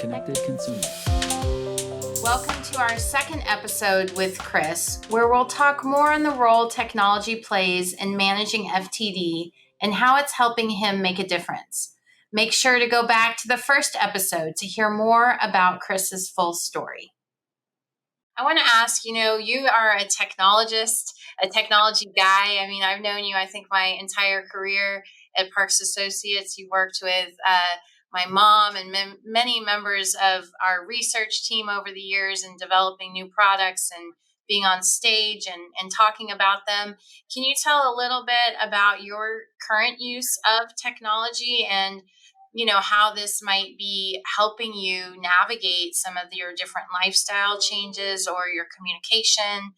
connected consumer. Welcome to our second episode with Kris, where we'll talk more on the role technology plays in managing FTD and how it's helping him make a difference. Make sure to go back to the first episode to hear more about Kris's full story. I want to ask, you are a technologist, a technology guy. I mean, I've known you, I think, my entire career at Parks Associates. You worked with my mom and many members of our research team over the years in developing new products and being on stage and talking about them. Can you tell a little bit about your current use of technology and how this might be helping you navigate some of your different lifestyle changes or your communication?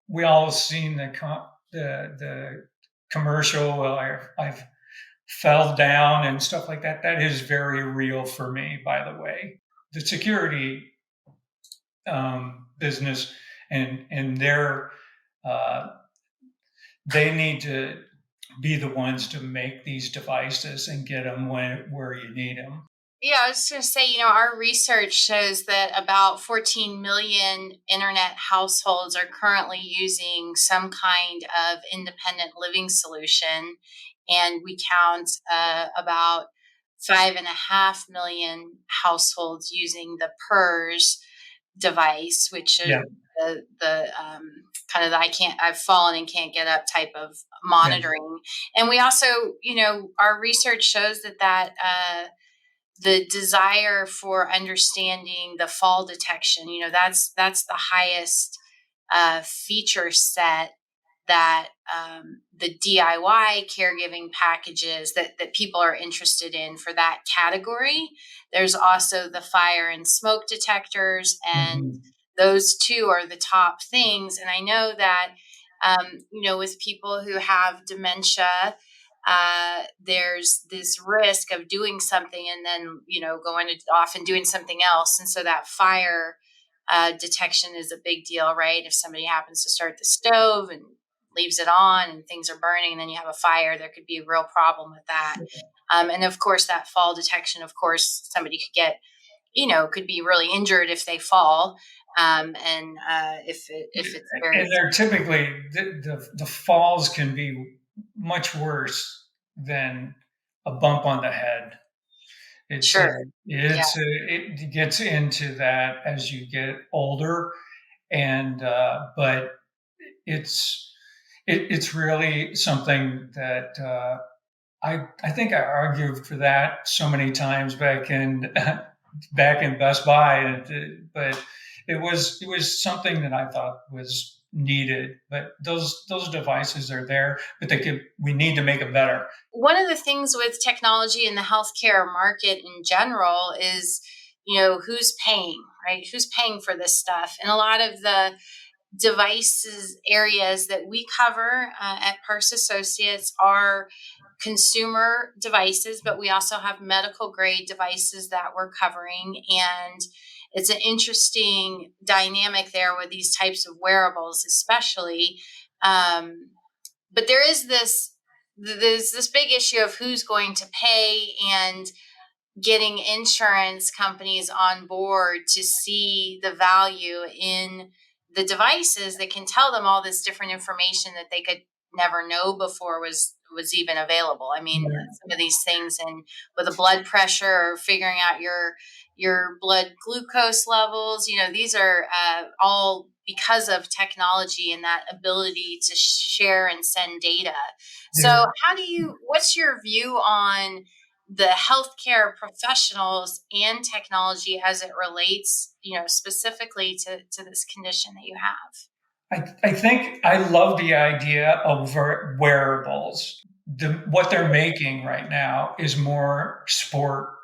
We all seen the commercial. I've fell down and stuff like that. That is very real for me, by the way. The security business and their they need to be the ones to make these devices and get them where you need them. Yeah, I was going to say, our research shows that about 14 million internet households are currently using some kind of independent living solution. And we count about 5.5 million households using the PERS device, which is the kind of I've fallen and can't get up type of monitoring. Yeah. And we also, our research shows that the desire for understanding the fall detection, that's the highest feature set that the DIY caregiving packages that people are interested in for that category. There's also the fire and smoke detectors, and those two are the top things. And I know that, with people who have dementia, there's this risk of doing something and then, going off and doing something else. And so that fire detection is a big deal, right? If somebody happens to start the stove and leaves it on and things are burning and then you have a fire, there could be a real problem with that. And of course, that fall detection, of course, somebody could get, could be really injured if they fall. If it's very... And they're typically, the falls can be much worse than a bump on the head. It gets into that as you get older, and but it's really something that I think I argued for that so many times back in Best Buy, but it was something that I thought was needed. But those devices are there, but we need to make them better. One of the things with technology in the healthcare market in general is, who's paying, right? Who's paying for this stuff? And a lot of the devices areas that we cover at Parks Associates are consumer devices, but we also have medical grade devices that we're covering. And it's an interesting dynamic there with these types of wearables, especially. But there's this big issue of who's going to pay and getting insurance companies on board to see the value in the devices that can tell them all this different information that they could never know before was even available. I mean, some of these things, and with a blood pressure or figuring out your blood glucose levels, these are all because of technology and that ability to share and send data. So what's your view on the healthcare professionals and technology as it relates, specifically to this condition that you have? I think I love the idea of wearables. What they're making right now is more sport,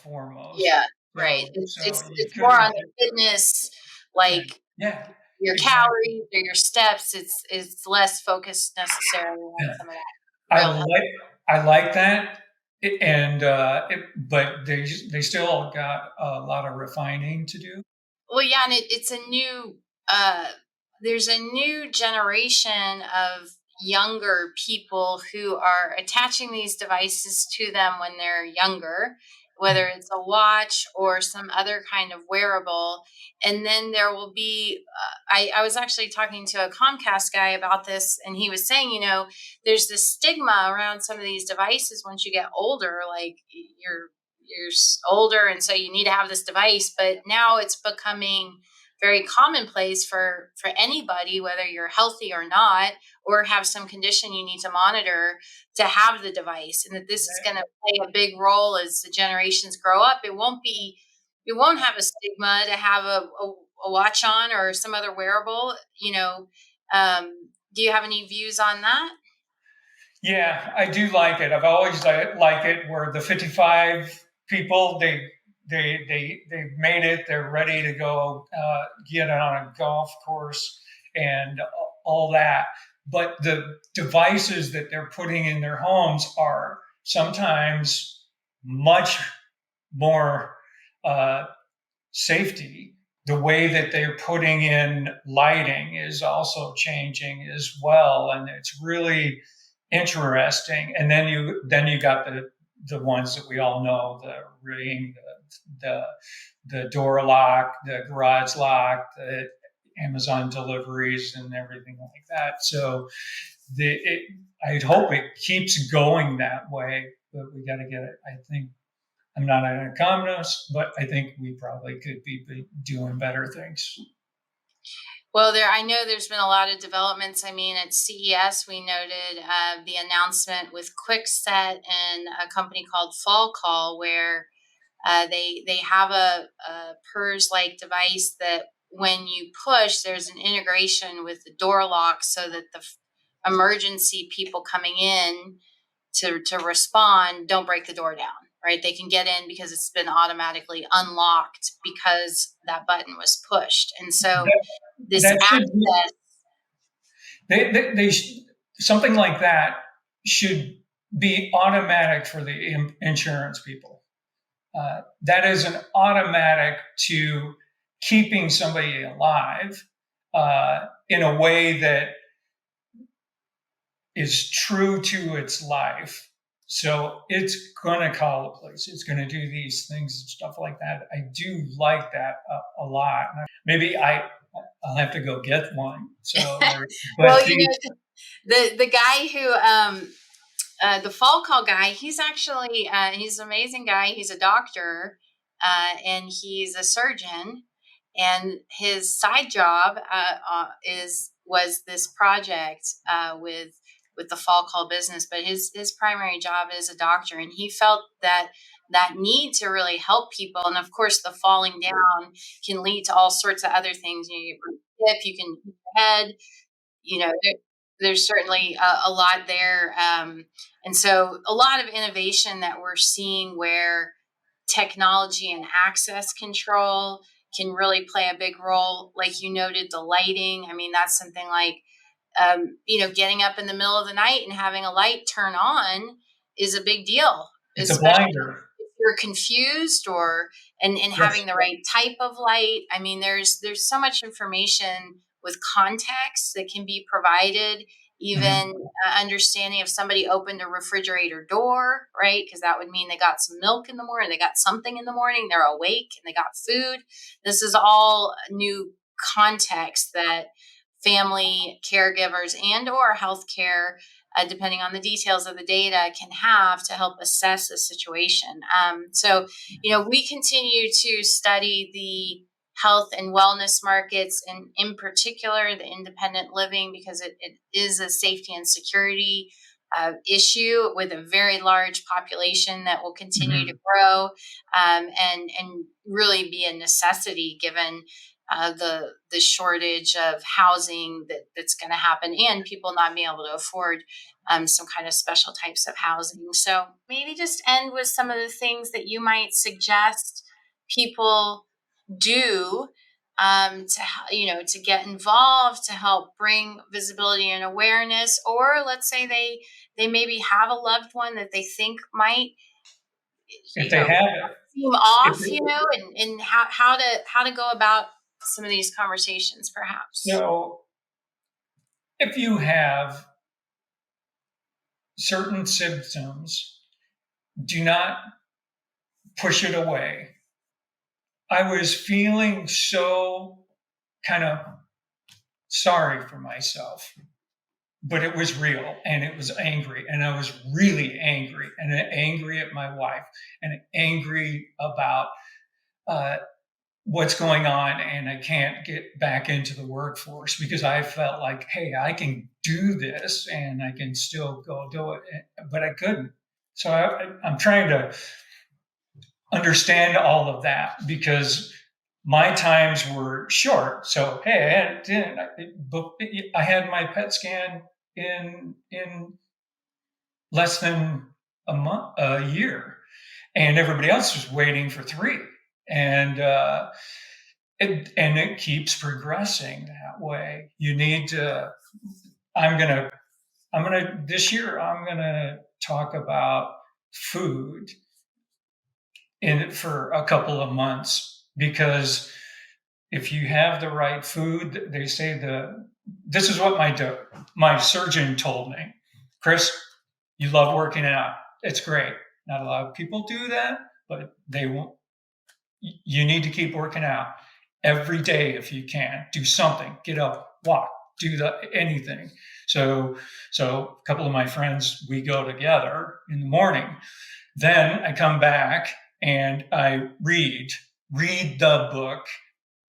foremost. Yeah, right. It's more on the fitness, like your calories or your steps. It's less focused necessarily on some of that. I like that, but they still got a lot of refining to do. Well, yeah, and it's a new. There's a new generation of younger people who are attaching these devices to them when they're younger, whether it's a watch or some other kind of wearable. And then there will be, I was actually talking to a Comcast guy about this, and he was saying, there's this stigma around some of these devices once you get older, like you're older, and so you need to have this device. But now it's becoming very commonplace for anybody, whether you're healthy or not, or have some condition you need to monitor, to have the device, and that this is going to play a big role as the generations grow up. It won't have a stigma to have a watch on or some other wearable. Do you have any views on that? Yeah, I do like it. I've always like it where the 55 people, they've made it. They're ready to go get on a golf course and all that. But the devices that they're putting in their homes are sometimes much more uh, safety. The way that they're putting in lighting is also changing as well, and it's really interesting. And then you got the ones that we all know: the ring, the the door lock, the garage lock, the Amazon deliveries, and everything like that. So I'd hope it keeps going that way, but we got to get it. I think I'm not an economist, but I think we probably could be doing better things. Well, I know there's been a lot of developments. I mean, at CES, we noted the announcement with Quickset and a company called Fall Call, where they have a PERS like device that when you push, there's an integration with the door lock, so that the emergency people coming in to respond don't break the door down. Right, they can get in because it's been automatically unlocked because that button was pushed, and so That, this that should be, access. they something like that should be automatic for the insurance people. That is an automatic to keeping somebody alive in a way that is true to its life. So it's going to call the police. It's going to do these things and stuff like that. I do like that a lot. Maybe I'll have to go get one. Well, But the guy who the fall call guy, he's actually he's an amazing guy. He's a doctor, and he's a surgeon, and his side job was this project with the fall call business. But his primary job is a doctor, and he felt that need to really help people. And of course, the falling down can lead to all sorts of other things. You break your hip, you can hit your head. There's certainly a lot there. And so a lot of innovation that we're seeing, where technology and access control can really play a big role. Like you noted, the lighting. I mean, that's something like, getting up in the middle of the night and having a light turn on is a big deal, it's a especially blinder. if you're confused, or and Yes. having the right type of light. I mean, there's so much information with context that can be provided, Mm-hmm. even understanding if somebody opened a refrigerator door, right? Because that would mean they got some milk in the morning, they got something in the morning, they're awake and they got food. This is all new context that family caregivers and or healthcare, depending on the details of the data, can have to help assess a situation. So, we continue to study the health and wellness markets, and in particular the independent living, because it is a safety and security issue with a very large population that will continue to Mm-hmm. grow, and really be a necessity given the shortage of housing that's going to happen, and people not being able to afford some kind of special types of housing. So maybe just end with some of the things that you might suggest people do, to get involved, to help bring visibility and awareness. Or let's say they maybe have a loved one that they think might, If you they know have seem it, off, and how to go about some of these conversations, perhaps. so if you have certain symptoms, do not push it away. I was feeling so kind of sorry for myself, but it was real and it was angry. And I was really angry and angry at my wife and angry about uh, what's going on. And I can't get back into the workforce because I felt like, hey, I can do this and I can still go do it. But I couldn't. So I'm trying to understand all of that because my times were short. So hey, I had my PET scan in less than a year, and everybody else was waiting for 3. And it keeps progressing that way. You need to. I'm gonna. This year. I'm gonna talk about food in it for a couple of months because if you have the right food, they say this is what my surgeon told me. Kris, you love working out. It's great. Not a lot of people do that, but they won't. You need to keep working out every day if you can. Do something. Get up, walk, do anything. So a couple of my friends, we go together in the morning. Then I come back and I read the book,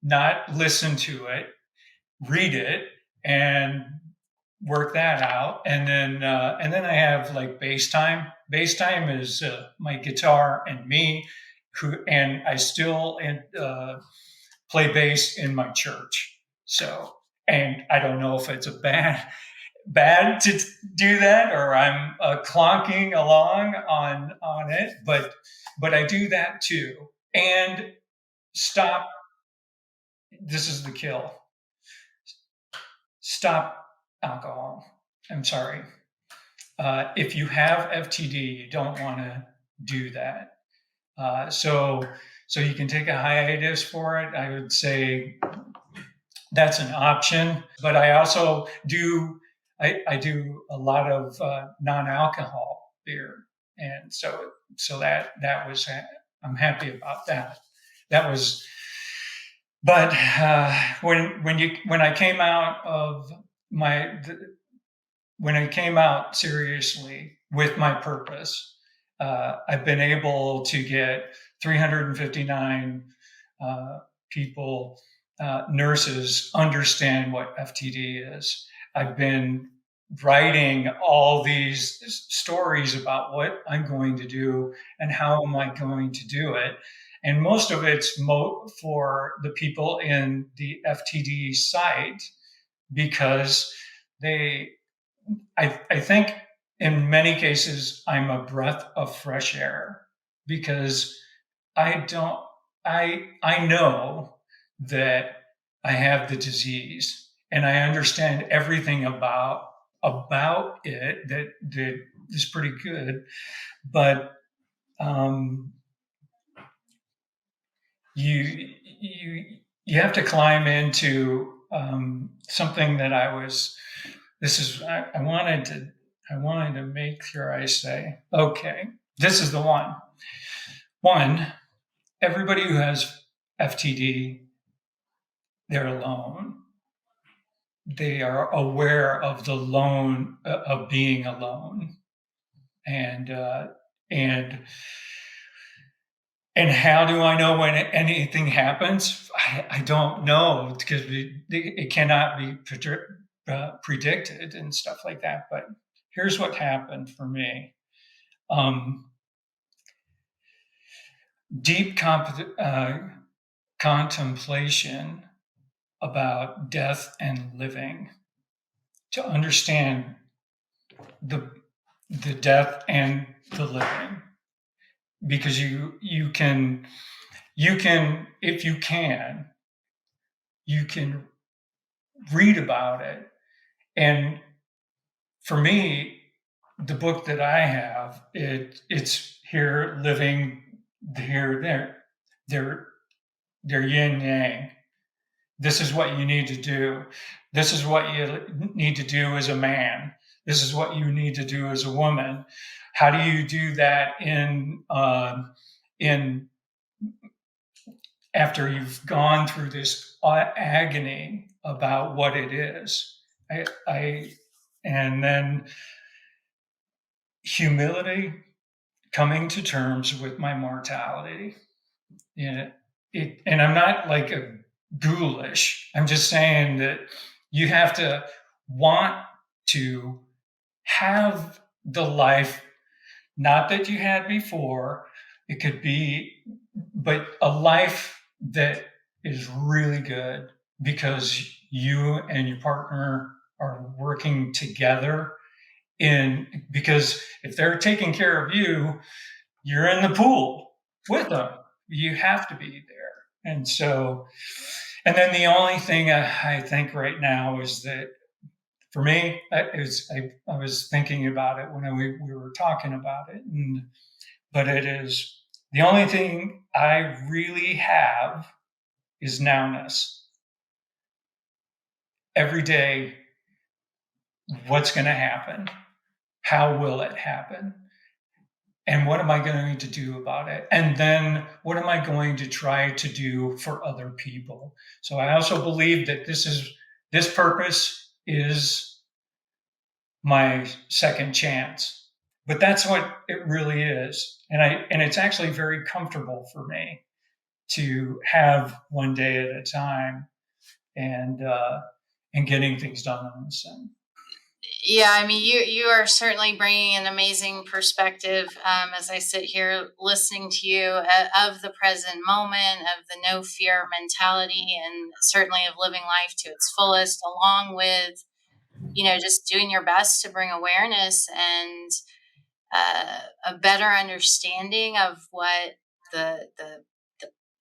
not listen to it, read it, and work that out. And then I have like bass time. Bass time is my guitar and me, and I still play bass in my church. So, and I don't know if it's a bad to do that or I'm clonking along on it, but I do that too. And stop. This is the kill. Stop alcohol. I'm sorry. If you have FTD, you don't want to do that. So you can take a hiatus for it. I would say that's an option. But I also do. I do a lot of non-alcohol beer, and so that was. I'm happy about that. That was. But when I came out of my when I came out seriously with my purpose, I've been able to get 359 people, nurses, understand what FTD is. I've been writing all these stories about what I'm going to do and how am I going to do it. And most of it's for the people in the FTD site because they I think in many cases I'm a breath of fresh air because I don't I know that I have the disease and I understand everything about it that is pretty good, but um, you have to climb into something that I was. This is I wanted to make sure I say okay. This is the one. One, everybody who has FTD, they're alone. They are aware of the lone of being alone, and and and how do I know when anything happens? I don't know because it cannot be predicted and stuff like that. But here's what happened for me. Um, deep contemplation about death and living to understand the death and the living because you can if you can read about it. And for me, the book that I have, it's here living here they're yin yang. This is what you need to do. This is what you need to do as a man. this is what you need to do as a woman. How do you do that in after you've gone through this agony about what it is? I and then humility, coming to terms with my mortality. Yeah, and I'm not like a ghoulish. I'm just saying that you have to want to have the life, not that you had before. It could be, but a life that is really good because you and your partner are working together because if they're taking care of you, you're in the pool with them. You have to be there. And so, and then the only thing I think right now is that for me, I was thinking about it when we were talking about it, but it is the only thing I really have is nowness. Every day, what's going to happen? How will it happen? And what am I going to do about it? And then what am I going to try to do for other people? So I also believe that this purpose is my second chance. But that's what it really is. And it's actually very comfortable for me to have one day at a time and getting things done on the same. Yeah, I mean, you are certainly bringing an amazing perspective as I sit here listening to you of the present moment, of the no fear mentality, and certainly of living life to its fullest, along with just doing your best to bring awareness and a better understanding of what the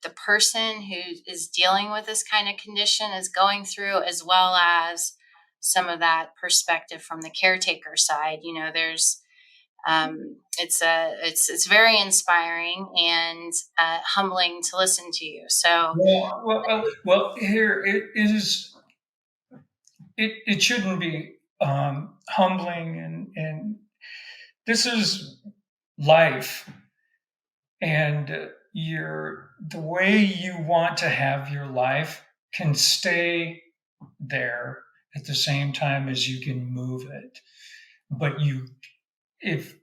the person who is dealing with this kind of condition is going through, as well as some of that perspective from the caretaker side. There's it's very inspiring and humbling to listen to you. So Here it is. It shouldn't be humbling, and this is life, and the way you want to have your life can stay there at the same time as you can move it. But if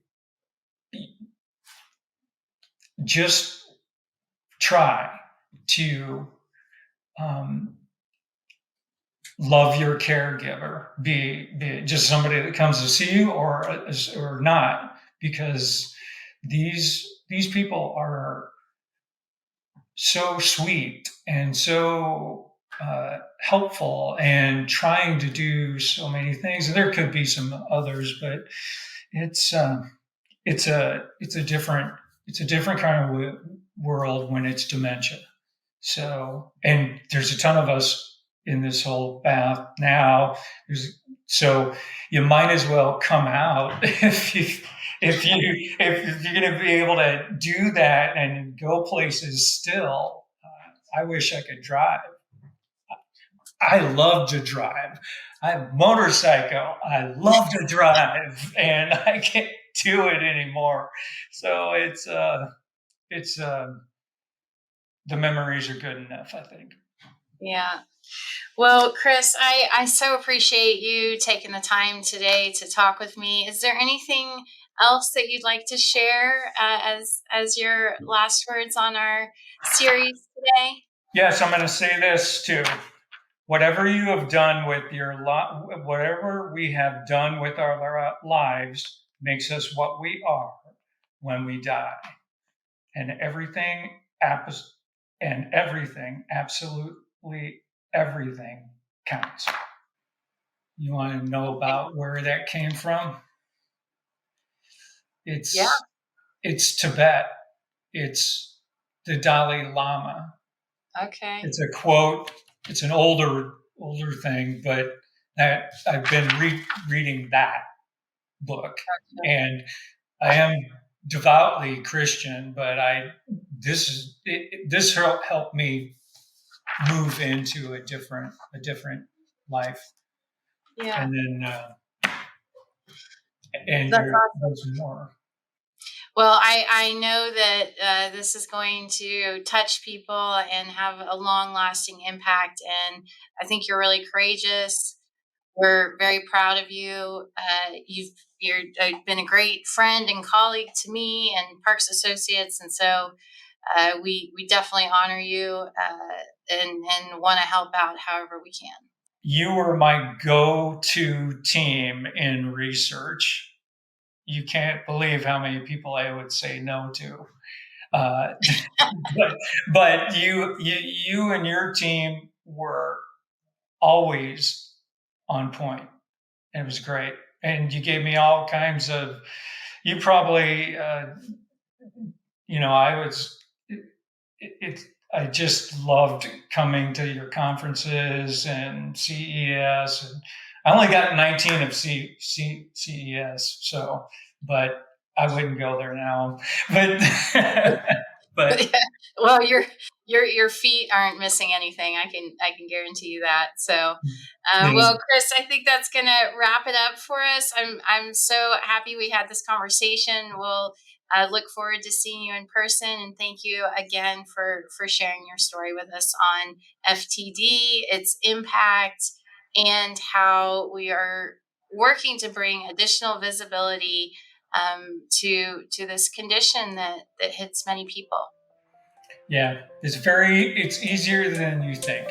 just try to um, love your caregiver, be it just somebody that comes to see you or not, because these people are so sweet and so helpful and trying to do so many things. And there could be some others, but it's it's a different kind of world when it's dementia. So, and there's a ton of us in this whole path now. So you might as well come out if you're going to be able to do that and go places still. I wish I could drive. I love to drive. I have a motorcycle. I love to drive, and I can't do it anymore. So it's the memories are good enough, I think. yeah. Well, Kris, I so appreciate you taking the time today to talk with me. Is there anything else that you'd like to share as your last words on our series today? Yes, I'm going to say this too. Whatever you have done with whatever we have done with our lives makes us what we are when we die, and everything, absolutely everything counts. You want to know about where that came from? Yeah. It's Tibet. It's the Dalai Lama. Okay. It's a quote. It's an older thing, but that I've been reading that book, and I am devoutly Christian, but this helped me move into a different life. Yeah. And then and That's awesome. there's more. Well, I know that this is going to touch people and have a long lasting impact. And I think you're really courageous. We're very proud of you. You've been a great friend and colleague to me and Parks Associates, and so we definitely honor you and want to help out however we can. You were my go-to team in research. You can't believe how many people I would say no to. Uh, but you and your team were always on point. It was great, and you gave me all kinds of. You probably, I was. It I just loved coming to your conferences and CES. And I only got 19 of CES, so but I wouldn't go there now. But but Well, your feet aren't missing anything. I can guarantee you that. So, well, Kris, I think that's gonna wrap it up for us. I'm so happy we had this conversation. We'll look forward to seeing you in person, and thank you again for sharing your story with us on FTD, its impact, and how we are working to bring additional visibility to this condition that hits many people. yeah, it's easier than you think.